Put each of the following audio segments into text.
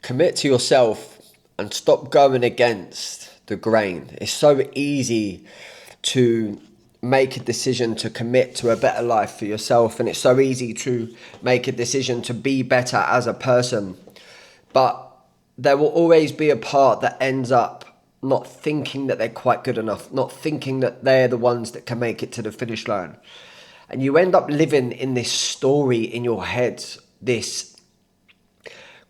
Commit to yourself and stop going against the grain. It's so easy to make a decision to commit to a better life for yourself, and it's so easy to make a decision to be better as a person. But there will always be a part that ends up not thinking that they're quite good enough, not thinking that they're the ones that can make it to the finish line. And you end up living in this story in your head, this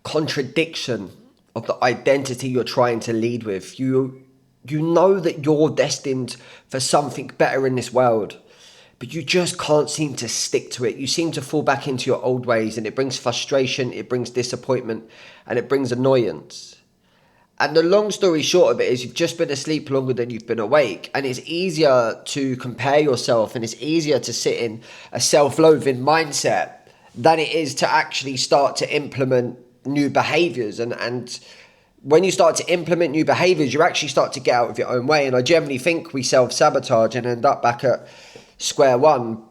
contradiction of the identity you're trying to lead with. You know that you're destined for something better in this world, but you just can't seem to stick to it. You seem to fall back into your old ways, and it brings frustration, it brings disappointment, and it brings annoyance. And the long story short of it is you've just been asleep longer than you've been awake, and it's easier to compare yourself, and it's easier to sit in a self-loathing mindset than it is to actually start to implement new behaviors. And when you start to implement new behaviors, you actually start to get out of your own way. And I generally think we self-sabotage and end up back at square one,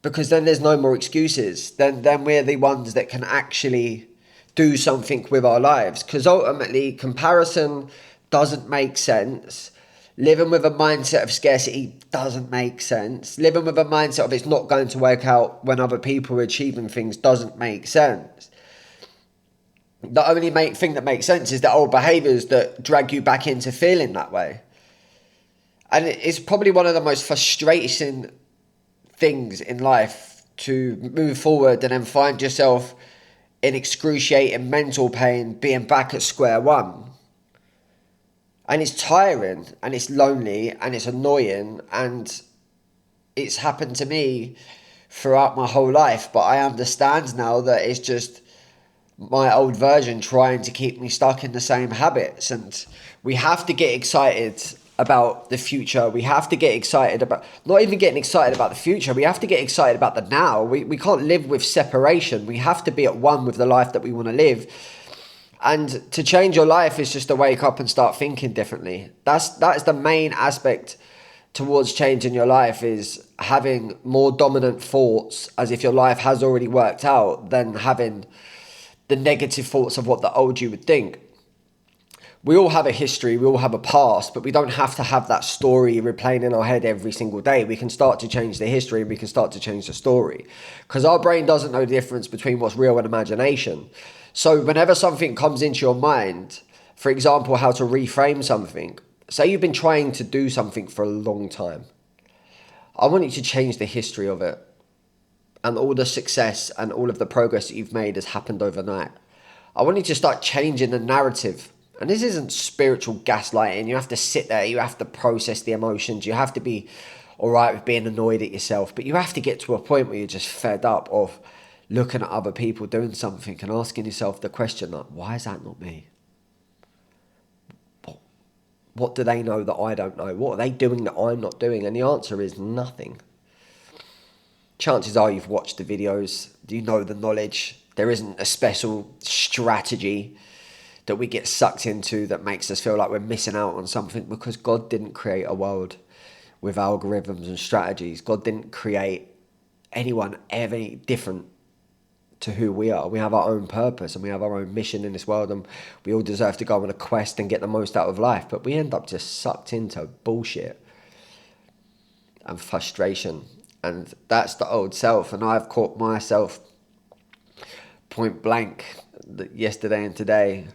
because then there's no more excuses. Then we're the ones that can actually do something with our lives, because ultimately comparison doesn't make sense. Living with a mindset of scarcity doesn't make sense. Living with a mindset of it's not going to work out when other people are achieving things doesn't make sense. The only thing that makes sense is the old behaviours that drag you back into feeling that way. And it's probably one of the most frustrating things in life to move forward and then find yourself in excruciating mental pain, being back at square one. And it's tiring, and it's lonely, and it's annoying, and it's happened to me throughout my whole life. But I understand now that it's just my old version trying to keep me stuck in the same habits. And we have to get excited about the future. We have to get excited about, not even getting excited about the future, we have to get excited about the now. We can't live with separation. We have to be at one with the life that we want to live. And to change your life is just to wake up and start thinking differently. That is the main aspect towards changing your life, is having more dominant thoughts as if your life has already worked out, than having the negative thoughts of what the old you would think. We all have a history, we all have a past, but we don't have to have that story replaying in our head every single day. We can start to change the history, and we can start to change the story, because our brain doesn't know the difference between what's real and imagination. So whenever something comes into your mind, for example, how to reframe something, say you've been trying to do something for a long time. I want you to change the history of it, and all the success and all of the progress that you've made has happened overnight. I want you to start changing the narrative. And this isn't spiritual gaslighting. You have to sit there, you have to process the emotions, you have to be all right with being annoyed at yourself, but you have to get to a point where you're just fed up of looking at other people doing something and asking yourself the question, like, why is that not me? What do they know that I don't know? What are they doing that I'm not doing? And the answer is nothing. Chances are you've watched the videos, you know the knowledge. There isn't a special strategy that we get sucked into that makes us feel like we're missing out on something, because God didn't create a world with algorithms and strategies. God didn't create anyone any different to who we are. We have our own purpose and we have our own mission in this world, and we all deserve to go on a quest and get the most out of life, but we end up just sucked into bullshit and frustration. And that's the old self. And I've caught myself point blank yesterday and today.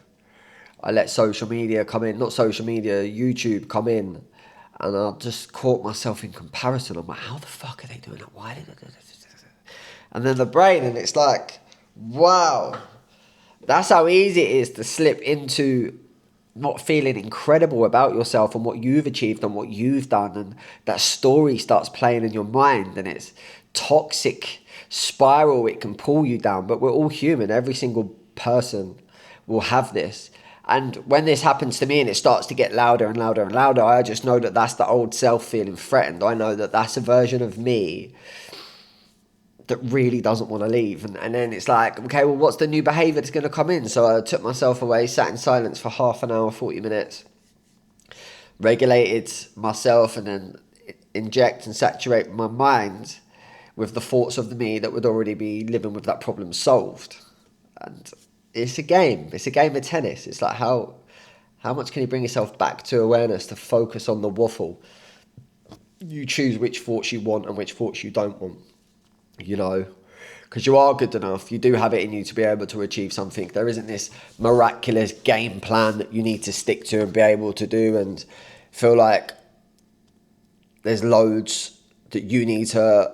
I let social media come in, not social media, YouTube come in, and I just caught myself in comparison. I'm like, how the fuck are they doing that? Why did they do this? And then the brain, and it's like, wow, that's how easy it is to slip into not feeling incredible about yourself and what you've achieved and what you've done. And that story starts playing in your mind, and it's toxic spiral. It can pull you down, but we're all human. Every single person will have this. And when this happens to me and it starts to get louder and louder and louder, I just know that that's the old self feeling threatened. I know that that's a version of me that really doesn't want to leave. And then it's like, okay, well, what's the new behaviour that's going to come in? So I took myself away, sat in silence for half an hour, 40 minutes, regulated myself, and then inject and saturate my mind with the thoughts of the me that would already be living with that problem solved. And it's a game. It's a game of tennis. It's like how much can you bring yourself back to awareness to focus on the waffle? You choose which thoughts you want and which thoughts you don't want, you know, because you are good enough. You do have it in you to be able to achieve something. There isn't this miraculous game plan that you need to stick to and be able to do and feel like there's loads that you need to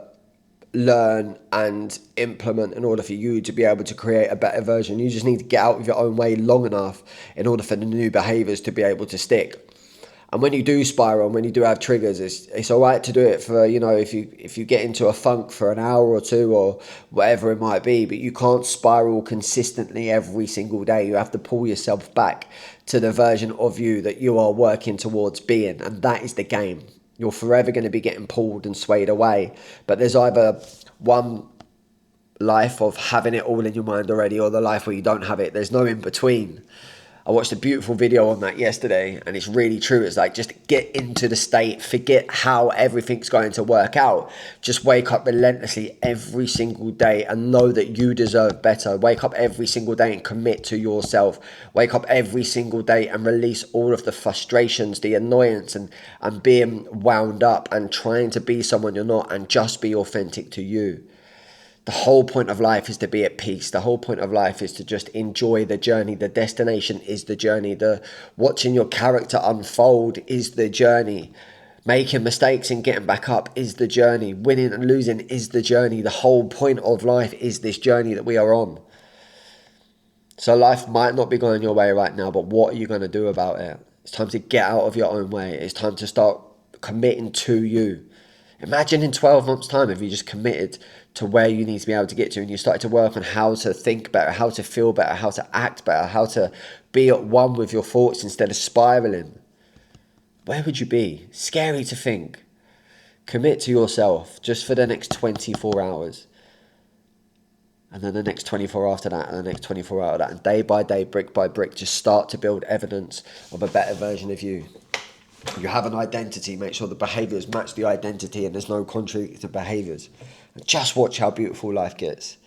learn and implement in order for you to be able to create a better version. You just need to get out of your own way long enough in order for the new behaviors to be able to stick. And when you do spiral, when you do have triggers, it's all right to do it for, you know, if you get into a funk for an hour or two or whatever it might be, but you can't spiral consistently every single day. You have to pull yourself back to the version of you that you are working towards being, and that is the game. You're forever going to be getting pulled and swayed away, but there's either one life of having it all in your mind already or the life where you don't have it. There's no in between. I watched a beautiful video on that yesterday, and it's really true. It's like, just get into the state, forget how everything's going to work out. Just wake up relentlessly every single day and know that you deserve better. Wake up every single day and commit to yourself. Wake up every single day and release all of the frustrations, the annoyance, and being wound up and trying to be someone you're not, and just be authentic to you. The whole point of life is to be at peace. The whole point of life is to just enjoy the journey. The destination is the journey. The watching your character unfold is the journey. Making mistakes and getting back up is the journey. Winning and losing is the journey. The whole point of life is this journey that we are on. So life might not be going your way right now, but what are you going to do about it? It's time to get out of your own way. It's time to start committing to you. Imagine in 12 months' time if you just committed to where you need to be able to get to, and you started to work on how to think better, how to feel better, how to act better, how to be at one with your thoughts instead of spiraling. Where would you be? Scary to think. Commit to yourself just for the next 24 hours. And then the next 24 after that, and the next 24 after that. And day by day, brick by brick, just start to build evidence of a better version of you. You have an identity, make sure the behaviours match the identity and there's no contradicting behaviours. And just watch how beautiful life gets.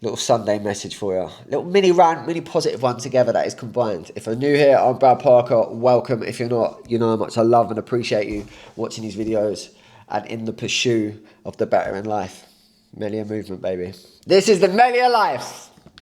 Little Sunday message for you. Little mini rant, mini positive one together that is combined. If you're new here, I'm Brad Parker. Welcome. If you're not, you know how much I love and appreciate you watching these videos and in the pursuit of the better in life. Melior movement, baby. This is the Melior life.